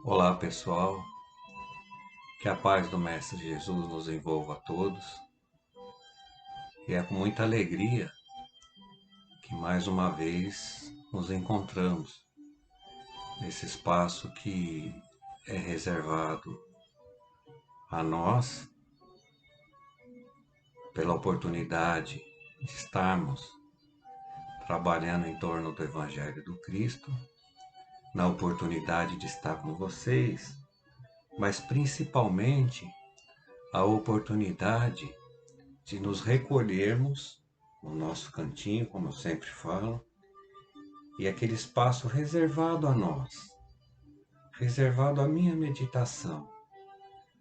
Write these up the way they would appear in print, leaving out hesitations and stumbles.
Olá pessoal, que a paz do Mestre Jesus nos envolva a todos e é com muita alegria que mais uma vez nos encontramos nesse espaço que é reservado a nós pela oportunidade de estarmos trabalhando em torno do Evangelho do Cristo, na oportunidade de estar com vocês, mas principalmente a oportunidade de nos recolhermos no nosso cantinho, como eu sempre falo, e aquele espaço reservado a nós, reservado à minha meditação,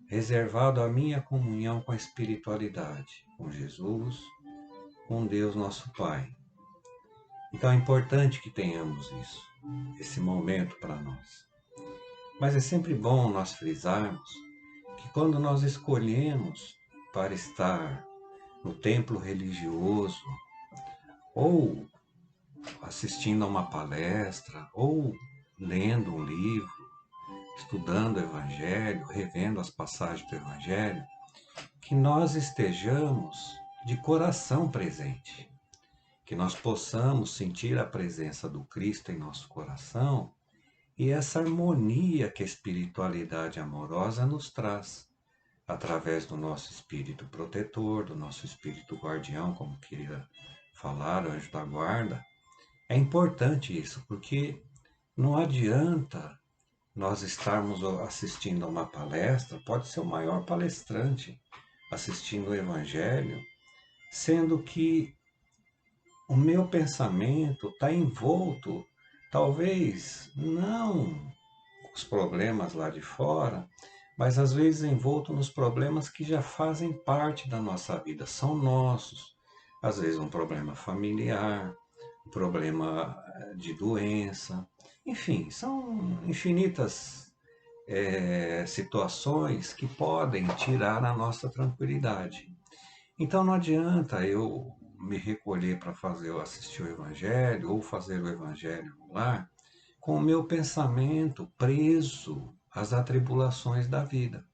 reservado à minha comunhão com a espiritualidade, com Jesus, com Deus nosso Pai. Então é importante que tenhamos isso, esse momento para nós. Mas é sempre bom nós frisarmos que quando nós escolhemos para estar no templo religioso, ou assistindo a uma palestra, ou lendo um livro, estudando o Evangelho, revendo as passagens do Evangelho, que nós estejamos de coração presente, que nós possamos sentir a presença do Cristo em nosso coração e essa harmonia que a espiritualidade amorosa nos traz, através do nosso espírito protetor, do nosso espírito guardião, como queria falar, o anjo da guarda. É importante isso, porque não adianta nós estarmos assistindo a uma palestra, pode ser o maior palestrante assistindo o Evangelho, sendo que o meu pensamento está envolto, talvez não os problemas lá de fora, mas às vezes envolto nos problemas que já fazem parte da nossa vida, são nossos. Às vezes um problema familiar, um problema de doença, enfim, são infinitas situações que podem tirar a nossa tranquilidade. Então não adianta eu me recolher para assistir o Evangelho ou fazer o Evangelho no lar com o meu pensamento preso às atribulações da vida.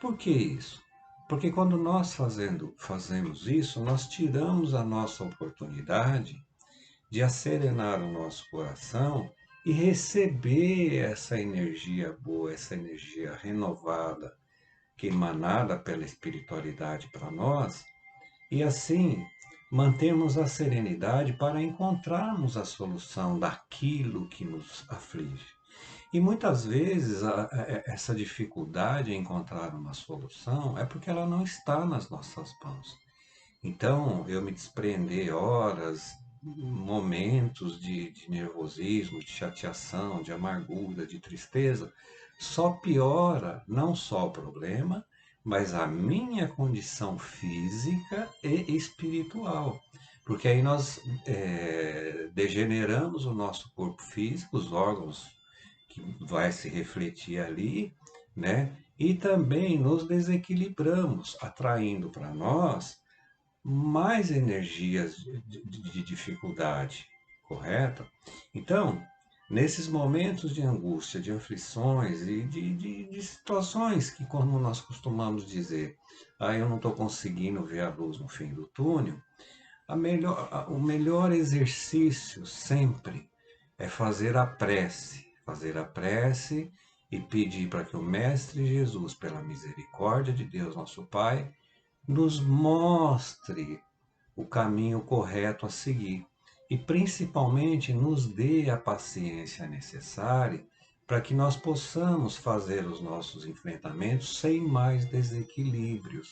Por que isso? Porque quando nós fazemos isso, nós tiramos a nossa oportunidade de acerenar o nosso coração e receber essa energia boa, essa energia renovada, que é emanada pela espiritualidade para nós, e assim mantemos a serenidade para encontrarmos a solução daquilo que nos aflige. E muitas vezes essa dificuldade em encontrar uma solução é porque ela não está nas nossas mãos. Então, eu me desprender horas, momentos de nervosismo, de chateação, de amargura, de tristeza, só piora não só o problema, mas a minha condição física e espiritual. Porque aí nós degeneramos o nosso corpo físico, os órgãos que vai se refletir ali, né? E também nos desequilibramos, atraindo para nós mais energias de dificuldade, correto? Então, nesses momentos de angústia, de aflições e de situações que, como nós costumamos dizer, eu não estou conseguindo ver a luz no fim do túnel, o melhor exercício sempre é fazer a prece e pedir para que o Mestre Jesus, pela misericórdia de Deus, nosso Pai, nos mostre o caminho correto a seguir e principalmente nos dê a paciência necessária para que nós possamos fazer os nossos enfrentamentos sem mais desequilíbrios.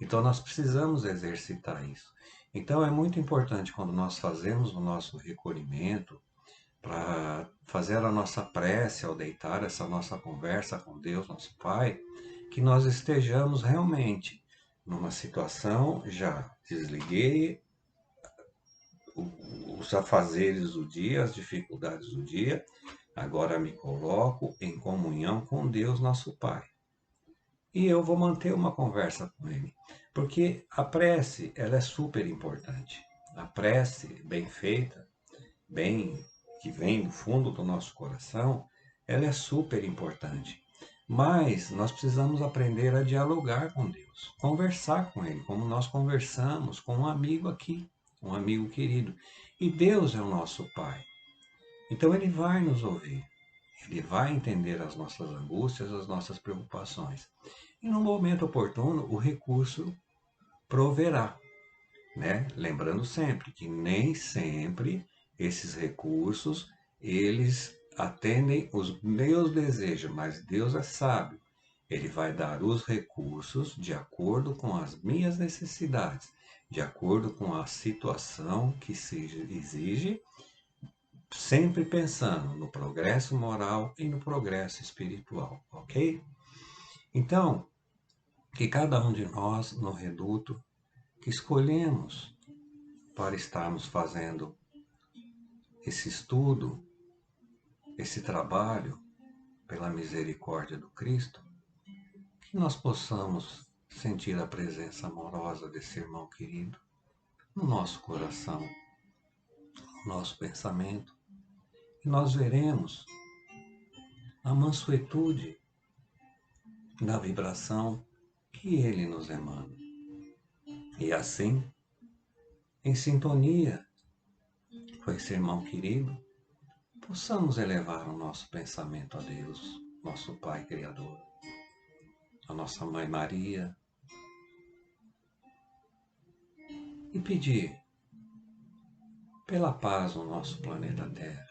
Então nós precisamos exercitar isso. Então é muito importante quando nós fazemos o nosso recolhimento, para fazer a nossa prece ao deitar, essa nossa conversa com Deus, nosso Pai, que nós estejamos realmente numa situação, já desliguei os afazeres do dia, as dificuldades do dia, agora me coloco em comunhão com Deus, nosso Pai. E eu vou manter uma conversa com Ele, porque a prece, ela é super importante. A prece bem feita, bem que vem do fundo do nosso coração, ela é super importante. Mas nós precisamos aprender a dialogar com Deus, conversar com Ele, como nós conversamos com um amigo aqui, um amigo querido. E Deus é o nosso Pai. Então Ele vai nos ouvir, Ele vai entender as nossas angústias, as nossas preocupações. E no momento oportuno, o recurso proverá, né? Lembrando sempre que nem sempre esses recursos, eles atendem os meus desejos, mas Deus é sábio. Ele vai dar os recursos de acordo com as minhas necessidades, de acordo com a situação que se exige, sempre pensando no progresso moral e no progresso espiritual, ok? Então, que cada um de nós no reduto que escolhemos para estarmos fazendo esse estudo, esse trabalho pela misericórdia do Cristo, que nós possamos sentir a presença amorosa desse irmão querido no nosso coração, no nosso pensamento, e nós veremos a mansuetude da vibração que ele nos emana. E assim, em sintonia com esse irmão querido, possamos elevar o nosso pensamento a Deus, nosso Pai Criador, a nossa Mãe Maria, e pedir pela paz no nosso planeta Terra,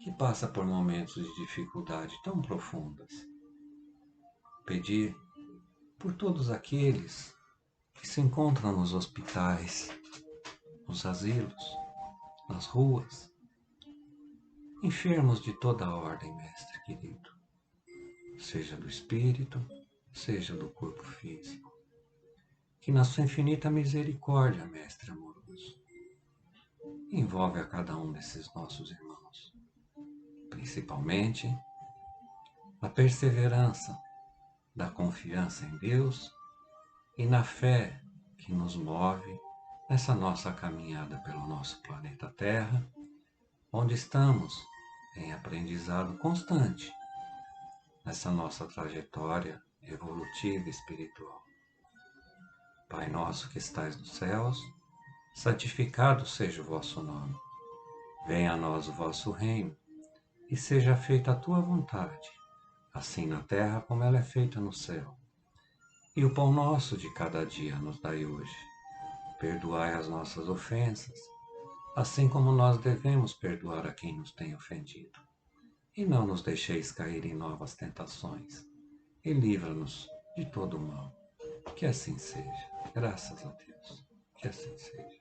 que passa por momentos de dificuldade tão profundas. Pedir por todos aqueles que se encontram nos hospitais, nos asilos, nas ruas, enfermos de toda a ordem, Mestre querido, seja do espírito, seja do corpo físico. Que na sua infinita misericórdia, Mestre amoroso, envolve a cada um desses nossos irmãos, principalmente na perseverança da confiança em Deus e na fé que nos move nessa nossa caminhada pelo nosso planeta Terra, onde estamos em aprendizado constante nessa nossa trajetória evolutiva e espiritual. Pai nosso que estais nos céus, santificado seja o vosso nome. Venha a nós o vosso reino, e seja feita a tua vontade, assim na terra como ela é feita no céu. E o pão nosso de cada dia nos dai hoje. Perdoai as nossas ofensas, assim como nós devemos perdoar a quem nos tem ofendido. E não nos deixeis cair em novas tentações, e livra-nos de todo o mal. Que assim seja. Graças a Deus. Que assim seja.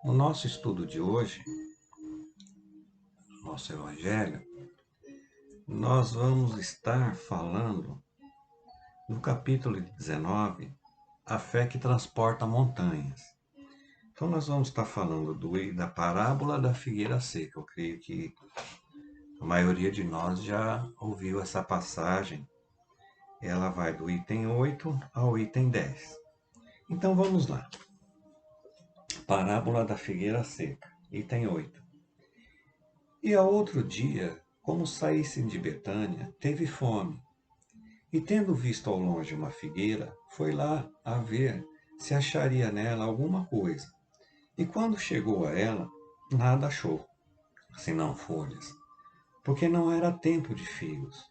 No nosso estudo de hoje, no nosso Evangelho, nós vamos estar falando no capítulo 19, a fé que transporta montanhas. Então nós vamos estar falando da parábola da figueira seca. Eu creio que a maioria de nós já ouviu essa passagem. Ela vai do item 8 ao item 10. Então vamos lá. Parábola da figueira seca, item 8. E ao outro dia, como saíssem de Betânia, teve fome. E tendo visto ao longe uma figueira, foi lá a ver se acharia nela alguma coisa. E quando chegou a ela, nada achou, senão folhas, porque não era tempo de figos.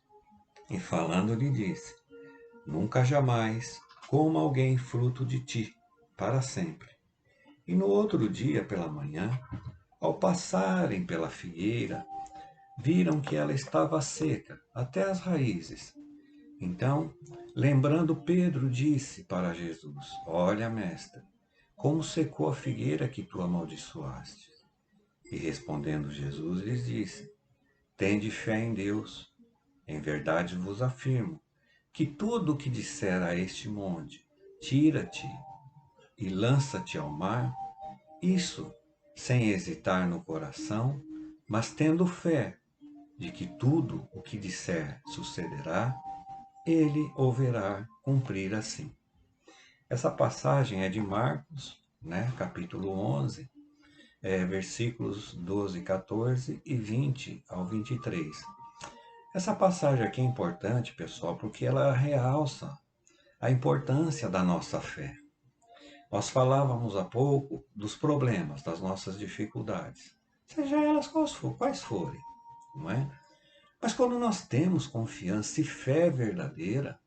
E falando lhe disse: Nunca jamais coma alguém fruto de ti, para sempre. E no outro dia pela manhã, ao passarem pela figueira, viram que ela estava seca até as raízes. Então, lembrando Pedro, disse para Jesus: Olha, mestre, como secou a figueira que tu amaldiçoaste. E respondendo Jesus lhes disse: Tende fé em Deus. Em verdade vos afirmo que tudo o que disser a este monte, tira-te e lança-te ao mar, isso sem hesitar no coração, mas tendo fé de que tudo o que disser sucederá, ele o verá cumprir assim. Essa passagem é de Marcos, né? Capítulo 11, versículos 12, 14 e 20 ao 23. Essa passagem aqui é importante, pessoal, porque ela realça a importância da nossa fé. Nós falávamos há pouco dos problemas, das nossas dificuldades, seja elas quais forem, não é? Mas quando nós temos confiança e fé verdadeira,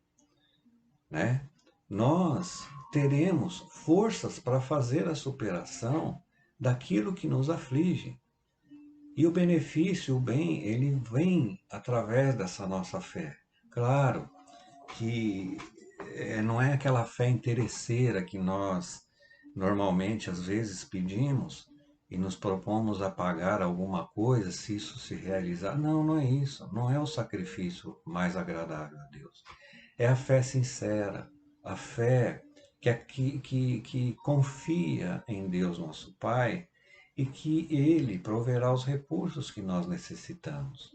né, nós teremos forças para fazer a superação daquilo que nos aflige. E o benefício, o bem, ele vem através dessa nossa fé. Claro que não é aquela fé interesseira que nós normalmente às vezes pedimos e nos propomos a pagar alguma coisa se isso se realizar. Não, não é isso. Não é o sacrifício mais agradável a Deus. É a fé sincera, a fé que confia em Deus nosso Pai e que Ele proverá os recursos que nós necessitamos.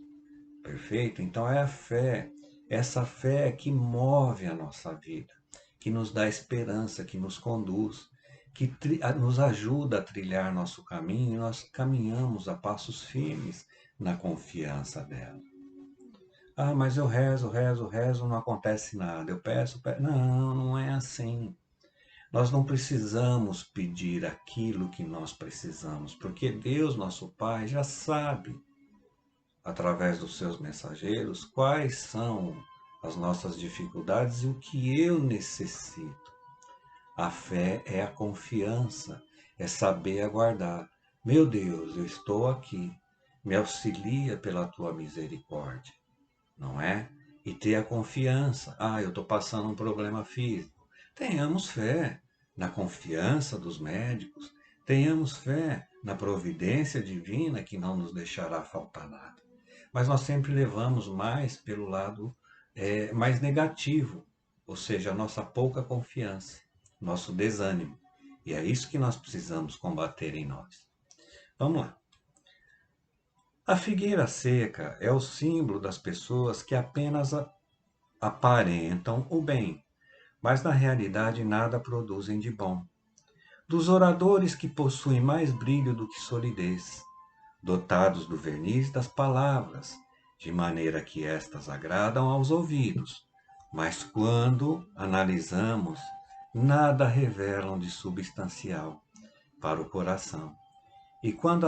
Perfeito? Então é a fé, essa fé que move a nossa vida, que nos dá esperança, que nos conduz, que nos ajuda a trilhar nosso caminho e nós caminhamos a passos firmes na confiança dela. Ah, mas eu rezo, rezo, rezo, não acontece nada. Eu peço, peço. Não, não é assim. Nós não precisamos pedir aquilo que nós precisamos, porque Deus, nosso Pai, já sabe através dos seus mensageiros, quais são as nossas dificuldades e o que eu necessito. A fé é a confiança, é saber aguardar. Meu Deus, eu estou aqui, me auxilia pela tua misericórdia, não é? E ter a confiança. Ah, eu estou passando um problema físico. Tenhamos fé na confiança dos médicos, tenhamos fé na providência divina que não nos deixará faltar nada. Mas nós sempre levamos mais pelo lado mais negativo, ou seja, a nossa pouca confiança, nosso desânimo. E é isso que nós precisamos combater em nós. Vamos lá. A figueira seca é o símbolo das pessoas que apenas aparentam o bem, mas na realidade nada produzem de bom. Dos oradores que possuem mais brilho do que solidez, dotados do verniz das palavras, de maneira que estas agradam aos ouvidos, mas quando analisamos, nada revelam de substancial para o coração. E quando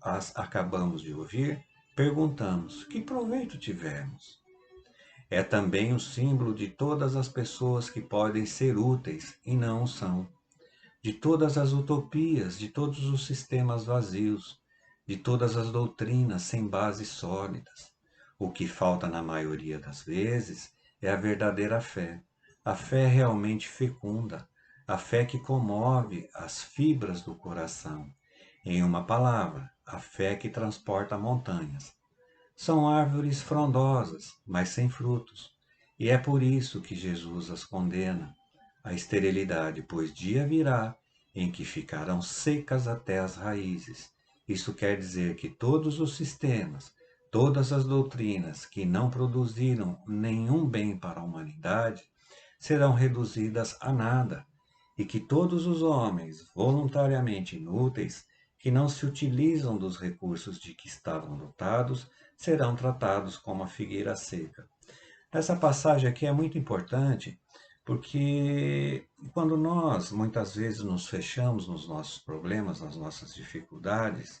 as acabamos de ouvir, perguntamos: que proveito tivemos? É também o símbolo de todas as pessoas que podem ser úteis e não o são, de todas as utopias, de todos os sistemas vazios, de todas as doutrinas sem bases sólidas. O que falta na maioria das vezes é a verdadeira fé, a fé realmente fecunda, a fé que comove as fibras do coração. Em uma palavra, a fé que transporta montanhas. São árvores frondosas, mas sem frutos, e é por isso que Jesus as condena à esterilidade, pois dia virá em que ficarão secas até as raízes. Isso quer dizer que todos os sistemas, todas as doutrinas que não produziram nenhum bem para a humanidade, serão reduzidas a nada, e que todos os homens voluntariamente inúteis, que não se utilizam dos recursos de que estavam dotados, serão tratados como a figueira seca. Essa passagem aqui é muito importante porque quando nós muitas vezes nos fechamos nos nossos problemas, nas nossas dificuldades,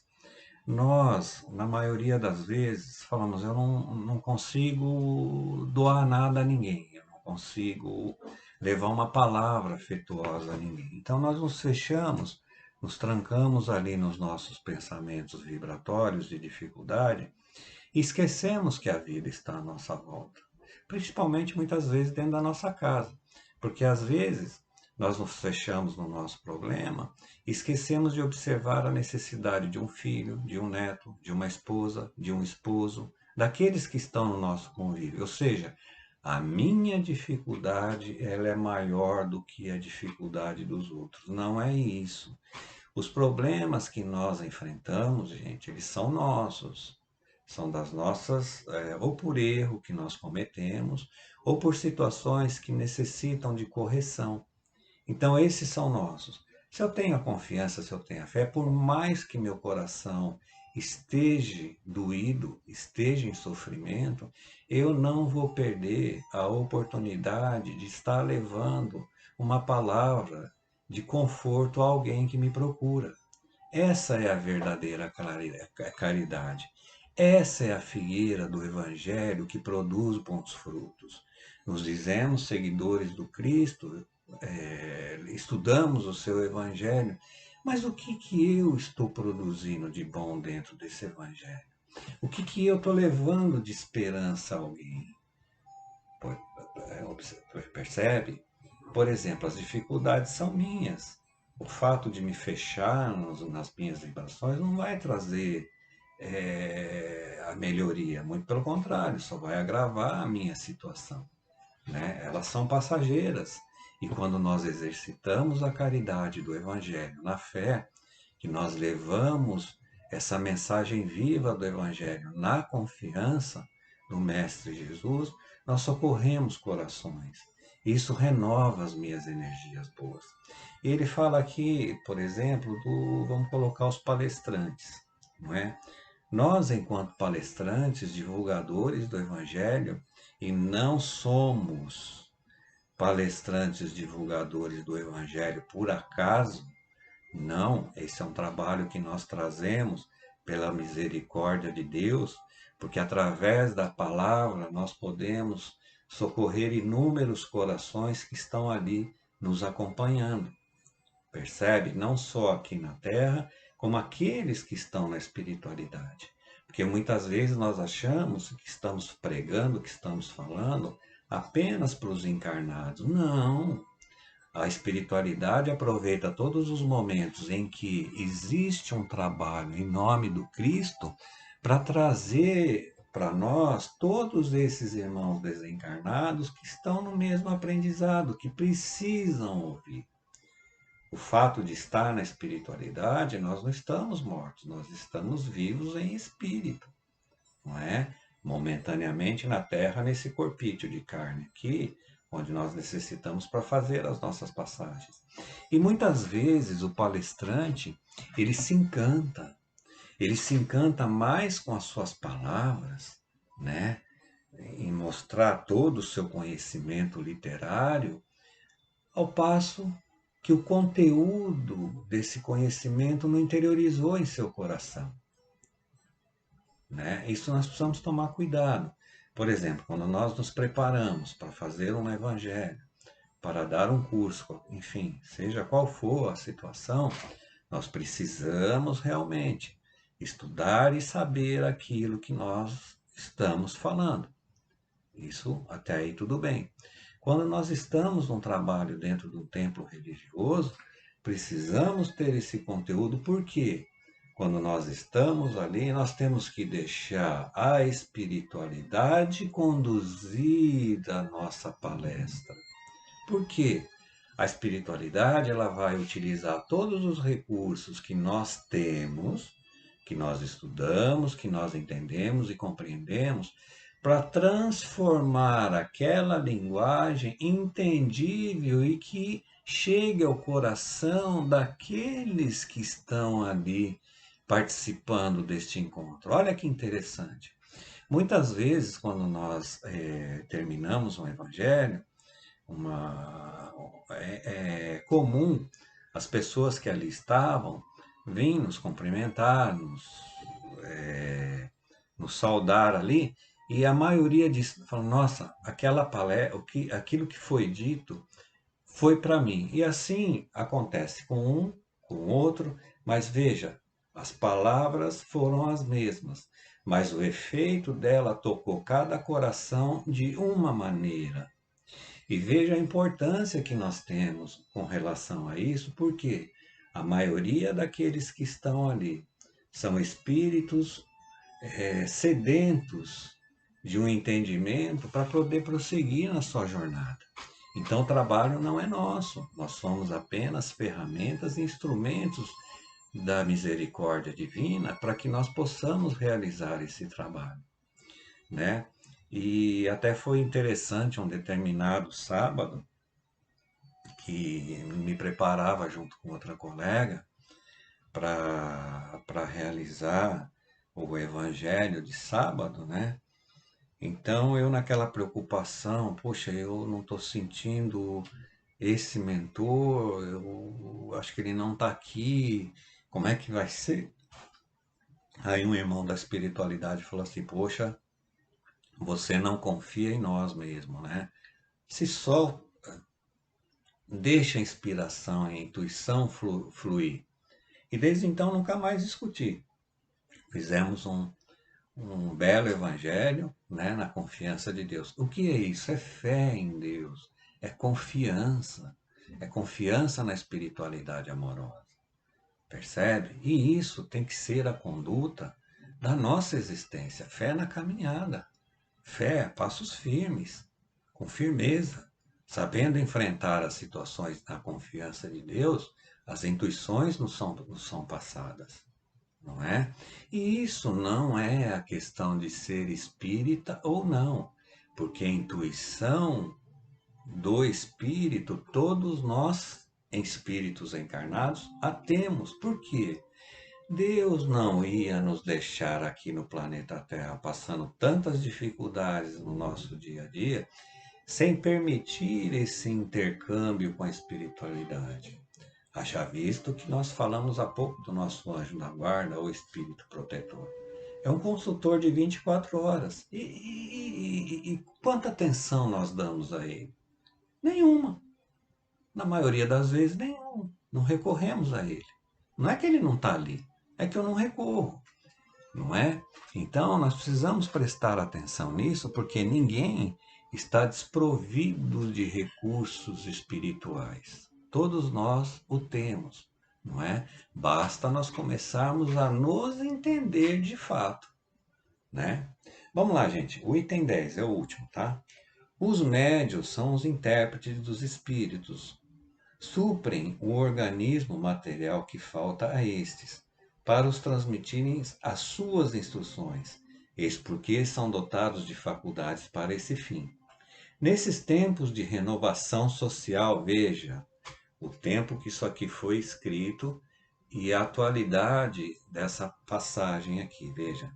nós, na maioria das vezes, falamos: eu não consigo doar nada a ninguém, eu não consigo levar uma palavra afetuosa a ninguém. Então nós nos fechamos, nos trancamos ali nos nossos pensamentos vibratórios de dificuldade e esquecemos que a vida está à nossa volta, principalmente muitas vezes dentro da nossa casa, porque às vezes nós nos fechamos no nosso problema e esquecemos de observar a necessidade de um filho, de um neto, de uma esposa, de um esposo, daqueles que estão no nosso convívio. Ou seja, a minha dificuldade ela é maior do que a dificuldade dos outros. Não é isso. Os problemas que nós enfrentamos, gente, eles são nossos. São das nossas, ou por erro que nós cometemos, ou por situações que necessitam de correção. Então, esses são nossos. Se eu tenho a confiança, se eu tenho a fé, por mais que meu coração esteja doído, esteja em sofrimento, eu não vou perder a oportunidade de estar levando uma palavra de conforto a alguém que me procura. Essa é a verdadeira caridade. Essa é a figueira do Evangelho que produz bons frutos. Nos dizemos seguidores do Cristo, estudamos o seu Evangelho, mas o que que eu estou produzindo de bom dentro desse Evangelho? O que que eu estou levando de esperança a alguém? Percebe? Por exemplo, as dificuldades são minhas. O fato de me fechar nas minhas vibrações não vai trazer a melhoria, muito pelo contrário, só vai agravar a minha situação, né? Elas são passageiras. E quando nós exercitamos a caridade do Evangelho na fé, que nós levamos essa mensagem viva do Evangelho na confiança no Mestre Jesus, nós socorremos corações. Isso renova as minhas energias boas. Ele fala aqui, por exemplo, vamos colocar os palestrantes, não é? Nós, enquanto palestrantes, divulgadores do Evangelho, e não somos palestrantes, divulgadores do Evangelho por acaso, não, esse é um trabalho que nós trazemos pela misericórdia de Deus, porque através da palavra nós podemos socorrer inúmeros corações que estão ali nos acompanhando. Percebe? Não só aqui na terra, como aqueles que estão na espiritualidade. Porque muitas vezes nós achamos que estamos pregando, que estamos falando apenas para os encarnados. Não! A espiritualidade aproveita todos os momentos em que existe um trabalho em nome do Cristo para trazer para nós todos esses irmãos desencarnados que estão no mesmo aprendizado, que precisam ouvir. O fato de estar na espiritualidade, nós não estamos mortos, nós estamos vivos em espírito, não é? Momentaneamente na Terra, nesse corpício de carne aqui, onde nós necessitamos para fazer as nossas passagens. E muitas vezes o palestrante, ele se encanta mais com as suas palavras, né? Em mostrar todo o seu conhecimento literário, ao passo que o conteúdo desse conhecimento não interiorizou em seu coração, né? Isso nós precisamos tomar cuidado. Por exemplo, quando nós nos preparamos para fazer um evangelho, para dar um curso, enfim, seja qual for a situação, nós precisamos realmente estudar e saber aquilo que nós estamos falando. Isso até aí tudo bem. Quando nós estamos num trabalho dentro de um templo religioso, precisamos ter esse conteúdo, porque quando nós estamos ali, nós temos que deixar a espiritualidade conduzir a nossa palestra. Por quê? A espiritualidade ela vai utilizar todos os recursos que nós temos, que nós estudamos, que nós entendemos e compreendemos, para transformar aquela linguagem entendível e que chegue ao coração daqueles que estão ali participando deste encontro. Olha que interessante. Muitas vezes, quando nós terminamos um evangelho, é comum as pessoas que ali estavam virem nos cumprimentar, nos saudar ali, e a maioria diz, fala, nossa, aquela palestra, aquilo que foi dito foi para mim. E assim acontece com um, com outro, mas veja, as palavras foram as mesmas, mas o efeito dela tocou cada coração de uma maneira. E veja a importância que nós temos com relação a isso, porque a maioria daqueles que estão ali são espíritos sedentos de um entendimento para poder prosseguir na sua jornada. Então o trabalho não é nosso, nós somos apenas ferramentas e instrumentos da misericórdia divina para que nós possamos realizar esse trabalho, né? E até foi interessante um determinado sábado que me preparava junto com outra colega para realizar o evangelho de sábado, né? Então eu naquela preocupação, poxa, eu não estou sentindo esse mentor, eu acho que ele não está aqui, como é que vai ser? Aí um irmão da espiritualidade falou assim, poxa, você não confia em nós mesmo, né? Se só deixa a inspiração, a intuição fluir. E desde então nunca mais discuti. Fizemos um belo evangelho, né, na confiança de Deus. O que é isso? É fé em Deus, é confiança na espiritualidade amorosa, percebe? E isso tem que ser a conduta da nossa existência, fé na caminhada, fé, passos firmes, com firmeza, sabendo enfrentar as situações na confiança de Deus, as intuições nos são passadas, não é? E isso não é a questão de ser espírita ou não, porque a intuição do espírito, todos nós, espíritos encarnados, a temos. Por quê? Deus não ia nos deixar aqui no planeta Terra passando tantas dificuldades no nosso dia a dia, sem permitir esse intercâmbio com a espiritualidade. Haja visto que nós falamos há pouco do nosso anjo da guarda, ou espírito protetor. É um consultor de 24 horas. E quanta atenção nós damos a ele? Nenhuma. Na maioria das vezes, nenhuma. Não recorremos a ele. Não é que ele não está ali, é que eu não recorro, não é? Então, nós precisamos prestar atenção nisso, porque ninguém está desprovido de recursos espirituais. Todos nós o temos, não é? Basta nós começarmos a nos entender de fato, né? Vamos lá, gente. O item 10 é o último, tá? Os médios são os intérpretes dos espíritos, suprem o organismo material que falta a estes, para os transmitirem as suas instruções, eis porque são dotados de faculdades para esse fim. Nesses tempos de renovação social, veja o tempo que isso aqui foi escrito e a atualidade dessa passagem aqui, veja.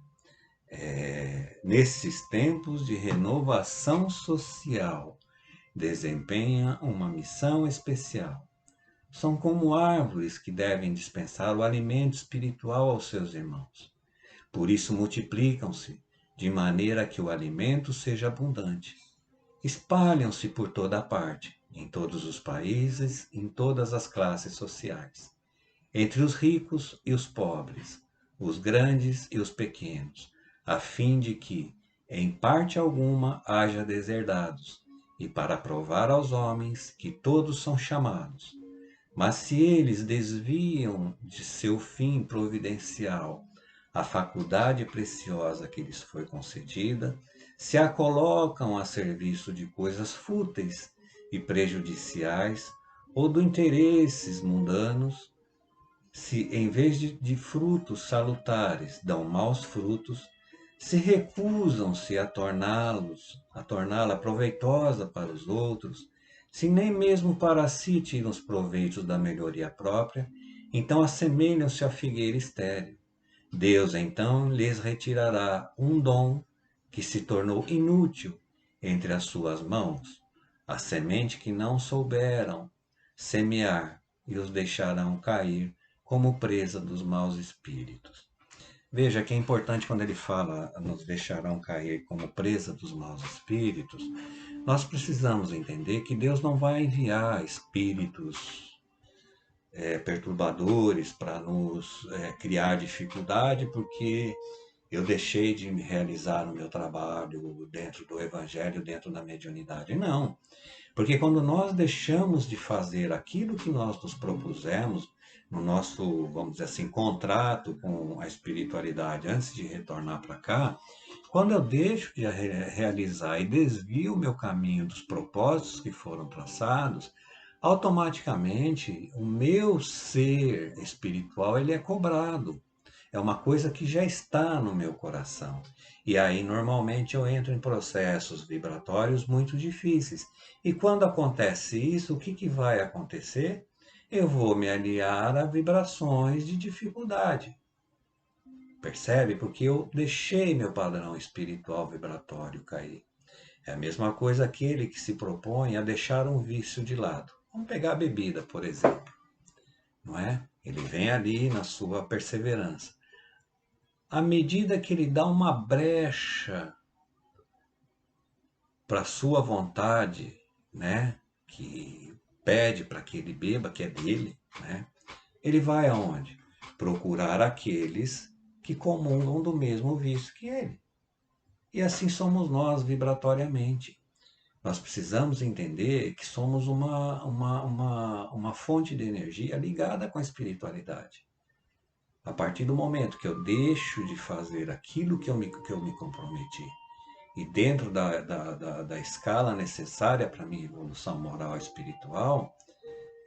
Nesses tempos de renovação social, desempenha uma missão especial. São como árvores que devem dispensar o alimento espiritual aos seus irmãos. Por isso multiplicam-se, de maneira que o alimento seja abundante. Espalham-se por toda a parte, em todos os países, em todas as classes sociais, entre os ricos e os pobres, os grandes e os pequenos, a fim de que, em parte alguma, haja deserdados, e para provar aos homens que todos são chamados. Mas se eles desviam de seu fim providencial a faculdade preciosa que lhes foi concedida, se a colocam a serviço de coisas fúteis e prejudiciais ou de interesses mundanos, se em vez de frutos salutares dão maus frutos, se recusam-se a torná-la proveitosa para os outros, se nem mesmo para si tiram os proveitos da melhoria própria, então assemelham-se à figueira estéril. Deus então lhes retirará um dom que se tornou inútil entre as suas mãos, a semente que não souberam semear, e os deixarão cair como presa dos maus espíritos. Veja que é importante quando ele fala nos deixarão cair como presa dos maus espíritos, nós precisamos entender que Deus não vai enviar espíritos perturbadores para nos criar dificuldade, porque eu deixei de me realizar no meu trabalho dentro do evangelho, dentro da mediunidade. Não, porque quando nós deixamos de fazer aquilo que nós nos propusemos no nosso, vamos dizer assim, contrato com a espiritualidade antes de retornar para cá, quando eu deixo de realizar e desvio o meu caminho dos propósitos que foram traçados, automaticamente o meu ser espiritual ele é cobrado. é uma coisa que já está no meu coração. E aí, normalmente, eu entro em processos vibratórios muito difíceis. E quando acontece isso, o que que vai acontecer? Eu vou me aliar a vibrações de dificuldade. Percebe? Porque eu deixei meu padrão espiritual vibratório cair. É a mesma coisa aquele que se propõe a deixar um vício de lado. Vamos pegar a bebida, por exemplo, não é? Ele vem ali na sua perseverança. À medida que ele dá uma brecha para a sua vontade, né, que pede para que ele beba, que é dele, né, ele vai aonde? Procurar aqueles que comungam do mesmo vício que ele. E assim somos nós vibratoriamente. Nós precisamos entender que somos uma fonte de energia ligada com a espiritualidade. A partir do momento que eu deixo de fazer aquilo que eu me comprometi, e dentro da escala necessária para a minha evolução moral e espiritual,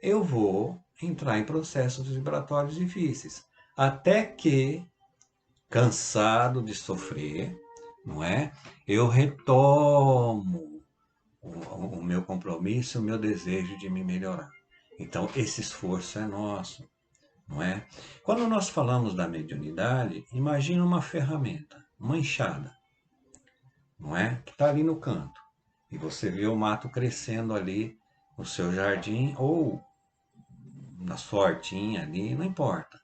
eu vou entrar em processos vibratórios difíceis. Até que, cansado de sofrer, não é? Eu retomo o meu compromisso, o meu desejo de me melhorar. Então, esse esforço é nosso, não é? Quando nós falamos da mediunidade, imagina uma ferramenta, uma enxada, não é? Que está ali no canto. E você vê o mato crescendo ali no seu jardim ou na sua hortinha ali, não importa.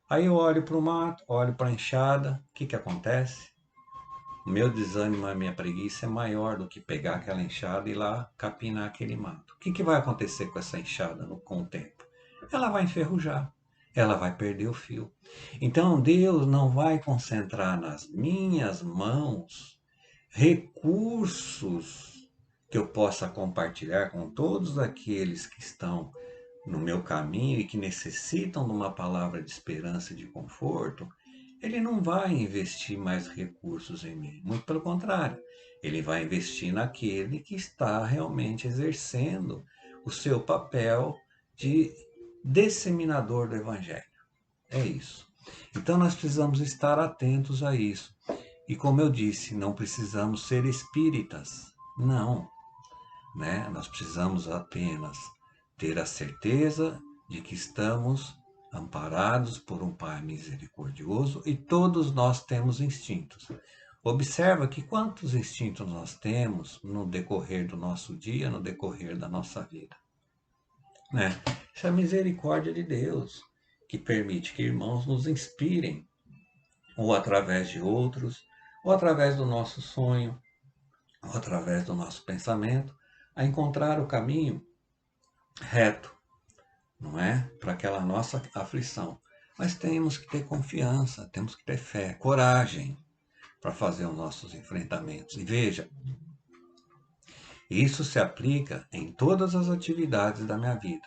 Aí eu olho para o mato, olho para a enxada, o que que acontece? O meu desânimo, a minha preguiça é maior do que pegar aquela enxada e ir lá capinar aquele mato. O que que vai acontecer com essa enxada com o tempo? Ela vai enferrujar, ela vai perder o fio. Então Deus não vai concentrar nas minhas mãos recursos que eu possa compartilhar com todos aqueles que estão no meu caminho e que necessitam de uma palavra de esperança e de conforto. Ele não vai investir mais recursos em mim, muito pelo contrário, ele vai investir naquele que está realmente exercendo o seu papel de disseminador do Evangelho. É isso. Então nós precisamos estar atentos a isso. E como eu disse, não precisamos ser espíritas. Não, né? Nós precisamos apenas ter a certeza de que estamos amparados por um Pai misericordioso e todos nós temos instintos. Observa que quantos instintos nós temos no decorrer do nosso dia, no decorrer da nossa vida, né? Isso é a misericórdia de Deus, que permite que irmãos nos inspirem, ou através de outros, ou através do nosso sonho, ou através do nosso pensamento, a encontrar o caminho reto, não é? Para aquela nossa aflição. Mas temos que ter confiança, temos que ter fé, coragem para fazer os nossos enfrentamentos. E veja, isso se aplica em todas as atividades da minha vida.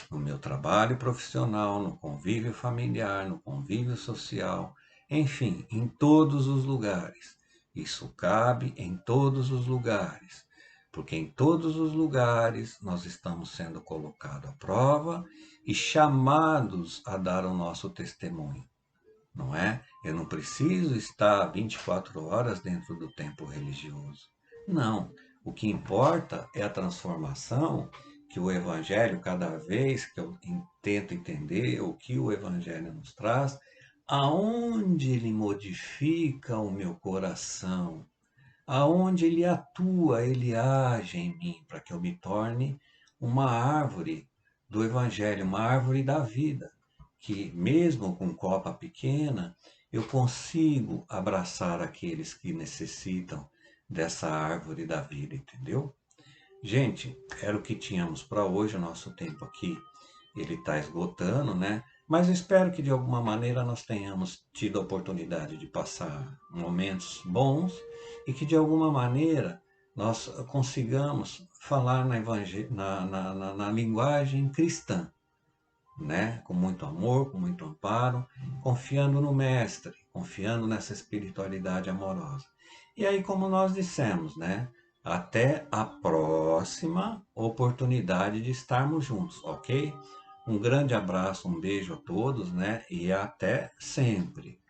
No meu trabalho profissional, no convívio familiar, no convívio social, enfim, em todos os lugares. Isso cabe em todos os lugares, porque em todos os lugares nós estamos sendo colocados à prova e chamados a dar o nosso testemunho, não é? Eu não preciso estar 24 horas dentro do templo religioso. Não. O que importa é a transformação que o Evangelho, cada vez que eu tento entender o que o Evangelho nos traz, aonde ele modifica o meu coração, aonde ele atua, ele age em mim, para que eu me torne uma árvore do Evangelho, uma árvore da vida, que mesmo com copa pequena, eu consigo abraçar aqueles que necessitam dessa árvore da vida, entendeu? Gente, era o que tínhamos para hoje, o nosso tempo aqui, ele está esgotando, né? Mas eu espero que de alguma maneira nós tenhamos tido a oportunidade de passar momentos bons e que de alguma maneira nós consigamos falar na linguagem cristã, né? Com muito amor, com muito amparo, confiando no Mestre, confiando nessa espiritualidade amorosa. E aí, como nós dissemos, né? Até a próxima oportunidade de estarmos juntos, ok? Um grande abraço, um beijo a todos, né? E até sempre.